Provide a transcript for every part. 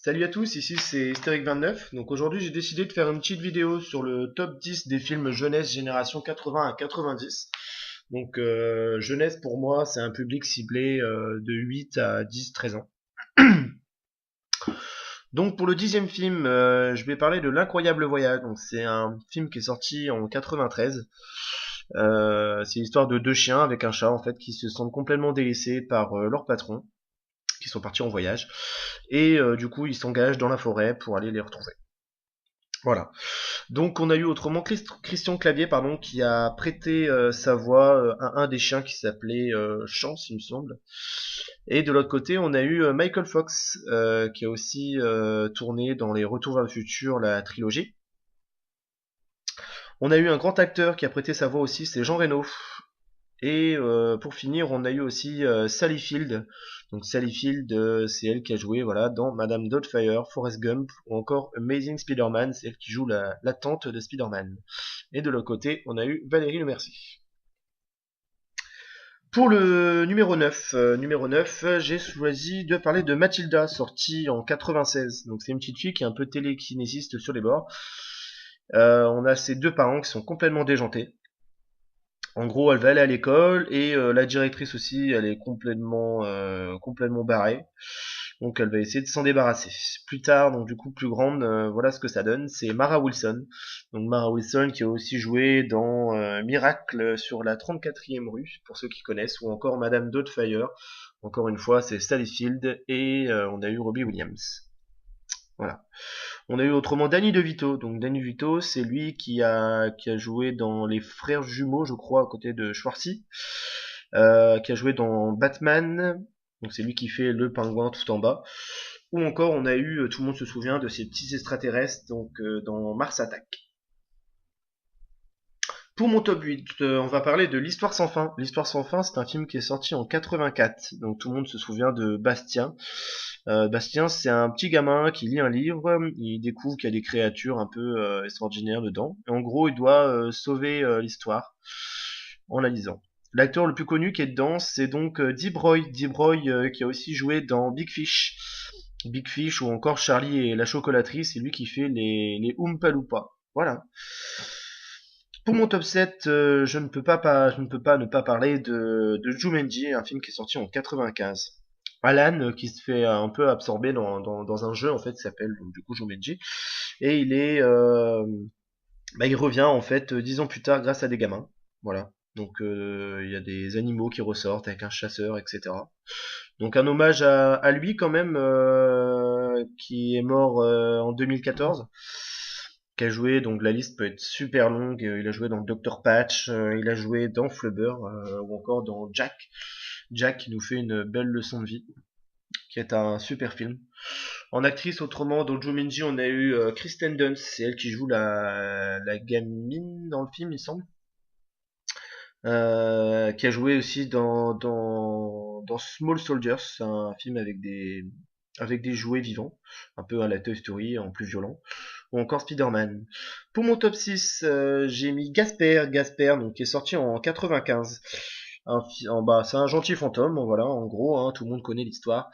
Salut à tous, ici c'est Hystérique29. Donc aujourd'hui j'ai décidé de faire une petite vidéo sur le top 10 des films jeunesse génération 80 à 90. Donc jeunesse pour moi c'est un public ciblé de 8 à 10-13 ans. Donc pour le dixième film, je vais parler de L'Incroyable Voyage. Donc c'est un film qui est sorti en 93. C'est l'histoire de deux chiens avec un chat en fait qui se sentent complètement délaissés par leur patron, qui sont partis en voyage. Et du coup ils s'engagent dans la forêt pour aller les retrouver. Voilà. Donc on a eu autrement Christian Clavier pardon, qui a prêté sa voix à un des chiens qui s'appelait Chance, il me semble. Et de l'autre côté, on a eu Michael Fox qui a aussi tourné dans les Retours vers le futur, la trilogie. On a eu un grand acteur qui a prêté sa voix aussi, c'est Jean Reno. Et pour finir, on a eu aussi Sally Field. Donc Sally Field, c'est elle qui a joué voilà, dans Madame Doubtfire, Forrest Gump ou encore Amazing Spider-Man. C'est elle qui joue la tante de Spider-Man. Et de l'autre côté, on a eu Valérie Lemercier. Pour le numéro 9, j'ai choisi de parler de Mathilda, sortie en 96. Donc c'est une petite fille qui est un peu télékinésiste sur les bords. On a ses deux parents qui sont complètement déjantés. En gros, elle va aller à l'école et la directrice aussi, elle est complètement barrée. Donc elle va essayer de s'en débarrasser. Plus tard, donc du coup plus grande, voilà ce que ça donne. C'est Mara Wilson. Donc Mara Wilson qui a aussi joué dans Miracle sur la 34e rue, pour ceux qui connaissent, ou encore Madame Doubtfire. Encore une fois, c'est Sally Field et on a eu Robbie Williams. Voilà. On a eu autrement Danny DeVito. Donc Danny DeVito, c'est lui qui a joué dans Les Frères Jumeaux, je crois, à côté de Schwarzy, qui a joué dans Batman. Donc c'est lui qui fait le pingouin tout en bas. Ou encore, on a eu, tout le monde se souvient de ces petits extraterrestres, donc dans Mars Attack. Pour mon top 8, on va parler de L'Histoire sans fin. L'Histoire sans fin, c'est un film qui est sorti en 84. Donc tout le monde se souvient de Bastien. Bastien, c'est un petit gamin qui lit un livre, il découvre qu'il y a des créatures un peu extraordinaires dedans. Et en gros, il doit sauver l'histoire en la lisant. L'acteur le plus connu qui est dedans, c'est donc Deep Roy. Deep Roy qui a aussi joué dans Big Fish. Big Fish ou encore Charlie et la chocolaterie, c'est lui qui fait les Oompa Loompa. Voilà. Pour mon top 7, je ne peux pas ne pas parler de Jumanji, un film qui est sorti en 95. Alan qui se fait un peu absorber dans un jeu en fait qui s'appelle du coup Jumanji et il revient en fait 10 ans plus tard grâce à des gamins. Voilà. Donc il y a des animaux qui ressortent avec un chasseur, etc. Donc un hommage à lui quand même qui est mort en 2014, qui a joué, donc la liste peut être super longue, il a joué dans Dr Patch, il a joué dans Flubber ou encore dans Jack. Jack qui nous fait une belle leçon de vie, qui est un super film. En actrice autrement, dans Jumanji, on a eu Kristen Dunst, c'est elle qui joue la gamine dans le film, il semble. Qui a joué aussi dans Small Soldiers, un film avec des jouets vivants, un peu à la Toy Story en plus violent, ou encore Spider-Man. Pour mon top 6, j'ai mis Gasper donc qui est sorti en 95. Bah, c'est un gentil fantôme, voilà, en gros, hein, tout le monde connaît l'histoire.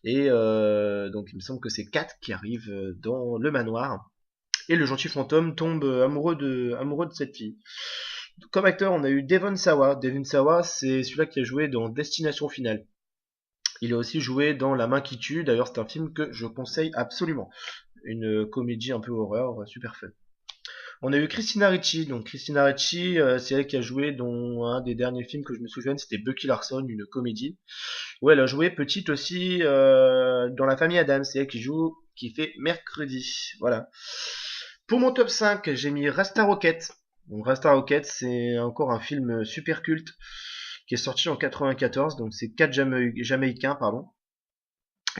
Et donc il me semble que c'est Kat qui arrive dans le manoir. Et le gentil fantôme tombe amoureux de cette fille. Comme acteur, on a eu Devon Sawa. Devon Sawa, c'est celui-là qui a joué dans Destination Finale. Il a aussi joué dans La main qui tue. D'ailleurs, c'est un film que je conseille absolument. Une comédie un peu horreur, super fun. On a eu Christina Ricci. Donc Christina Ricci, c'est elle qui a joué dans un des derniers films que je me souviens, c'était Bucky Larson, une comédie. Où elle a joué petite aussi dans La famille Adams. C'est elle qui fait Mercredi. Voilà. Pour mon top 5, j'ai mis Rasta Rocket. Donc Rasta Rocket, c'est encore un film super culte qui est sorti en 94. Donc c'est quatre Jamaïcains, pardon,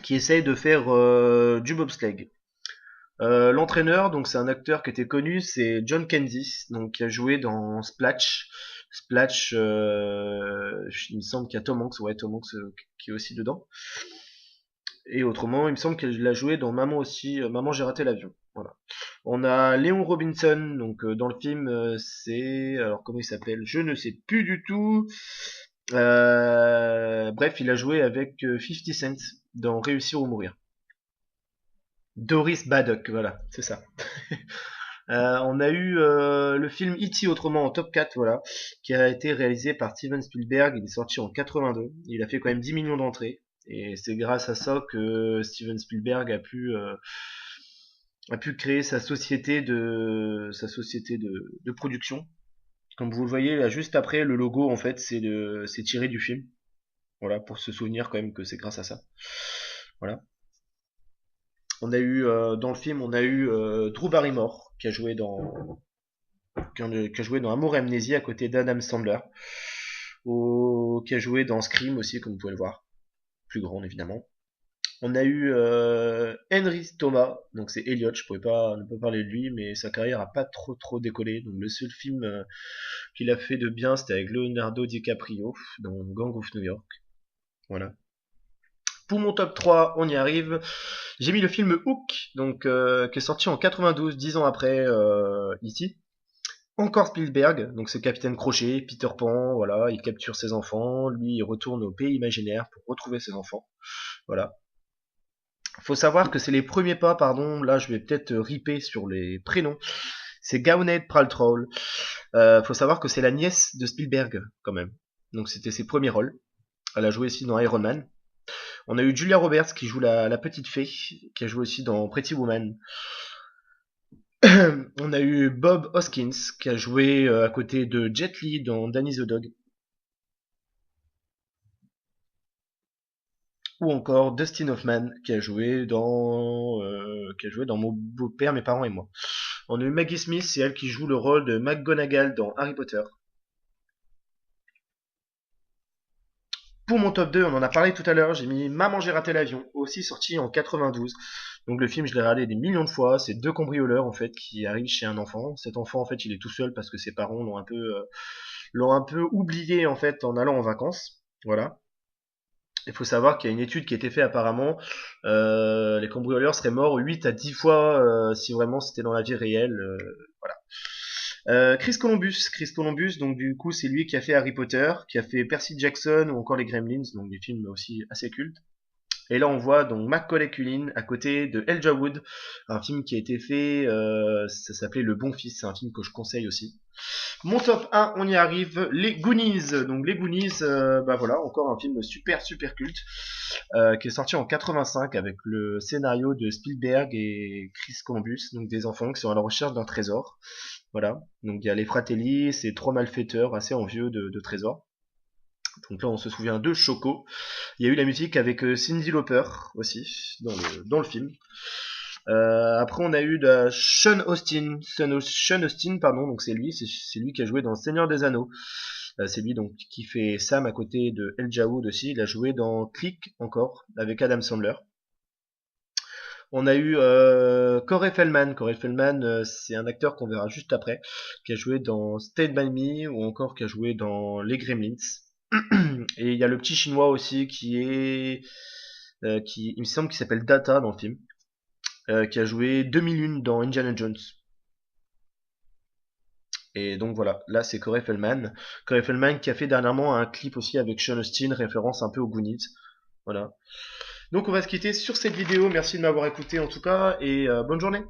qui essayent de faire du bobsleigh. L'entraîneur, donc c'est un acteur qui était connu, c'est John Candy, donc qui a joué dans Splash. Splash, il me semble qu'il y a Tom Hanks, ouais, Tom Hanks qui est aussi dedans. Et autrement, il me semble qu'elle l'a joué dans Maman aussi, Maman j'ai raté l'avion. Voilà. On a Léon Robinson, donc dans le film, c'est alors comment il s'appelle? Je ne sais plus du tout. Bref, il a joué avec 50 Cent dans Réussir ou mourir. Doris Baddock, voilà, c'est ça. On a eu le film E.T. autrement en top 4, voilà, qui a été réalisé par Steven Spielberg. Il est sorti en 82. Il a fait quand même 10 millions d'entrées. Et c'est grâce à ça que Steven Spielberg a pu créer sa société de production. Comme vous le voyez là, juste après, le logo en fait, c'est tiré du film. Voilà, pour se souvenir quand même que c'est grâce à ça. Voilà. On a eu dans le film, on a eu Drew Barrymore qui a joué dans Amour et Amnésie à côté d'Adam Sandler, qui a joué dans Scream aussi, comme vous pouvez le voir, plus grande évidemment. On a eu Henry Thomas, donc c'est Elliot, je pourrais pas ne pas parler de lui, mais sa carrière a pas trop décollé. Donc le seul film qu'il a fait de bien, c'était avec Leonardo DiCaprio dans Gang of New York. Voilà. Pour mon top 3, on y arrive. J'ai mis le film Hook, donc qui est sorti en 92, 10 ans après E.T. Encore Spielberg, donc c'est Capitaine Crochet, Peter Pan, voilà, il capture ses enfants, lui il retourne au pays imaginaire pour retrouver ses enfants, voilà. Faut savoir que c'est les premiers pas, pardon, là je vais peut-être riper sur les prénoms, c'est Gwyneth Paltrow, faut savoir que c'est la nièce de Spielberg, quand même, donc c'était ses premiers rôles, elle a joué aussi dans Iron Man. On a eu Julia Roberts qui joue la petite fée, qui a joué aussi dans Pretty Woman. On a eu Bob Hoskins qui a joué à côté de Jet Li dans Danny the Dog. Ou encore Dustin Hoffman qui a joué dans Mon beau-père, mes parents et moi. On a eu Maggie Smith, c'est elle qui joue le rôle de McGonagall dans Harry Potter. Pour mon top 2, on en a parlé tout à l'heure, j'ai mis Maman j'ai raté l'avion, aussi sorti en 92. Donc le film, je l'ai regardé des millions de fois. C'est deux cambrioleurs en fait qui arrivent chez un enfant. Cet enfant en fait, il est tout seul parce que ses parents l'ont un peu oublié en fait en allant en vacances. Voilà. Il faut savoir qu'il y a une étude qui a été faite apparemment. Les cambrioleurs seraient morts 8 à 10 fois si vraiment c'était dans la vie réelle. Voilà. Chris Columbus, donc du coup c'est lui qui a fait Harry Potter, qui a fait Percy Jackson ou encore les Gremlins, donc des films aussi assez cultes. Et là, on voit donc Macaulay Culkin à côté de Elijah Wood, un film qui a été fait, ça s'appelait Le Bon Fils, c'est un film que je conseille aussi. Mon top 1, on y arrive, Les Goonies. Donc les Goonies, bah voilà, encore un film super culte, qui est sorti en 85 avec le scénario de Spielberg et Chris Columbus, donc des enfants qui sont à la recherche d'un trésor. Voilà, donc il y a les Fratelli, ces trois malfaiteurs assez envieux de trésors. Donc là, on se souvient de Choco. Il y a eu la musique avec Cyndi Lauper aussi dans le film. Après, on a eu de Sean Austin, pardon. Donc c'est lui qui a joué dans Seigneur des Anneaux. C'est lui donc qui fait Sam à côté de Elijah Wood aussi. Il a joué dans Click encore avec Adam Sandler. On a eu Corey Feldman. Corey Feldman, c'est un acteur qu'on verra juste après, qui a joué dans Stay By Me ou encore qui a joué dans Les Gremlins. Et il y a le petit chinois aussi il me semble qu'il s'appelle Data dans le film, qui a joué 2001 dans Indiana Jones. Et donc voilà, là c'est Corey Feldman. Corey Feldman qui a fait dernièrement un clip aussi avec Sean Austin, référence un peu aux Goonies. Voilà. Donc on va se quitter sur cette vidéo. Merci de m'avoir écouté en tout cas et bonne journée.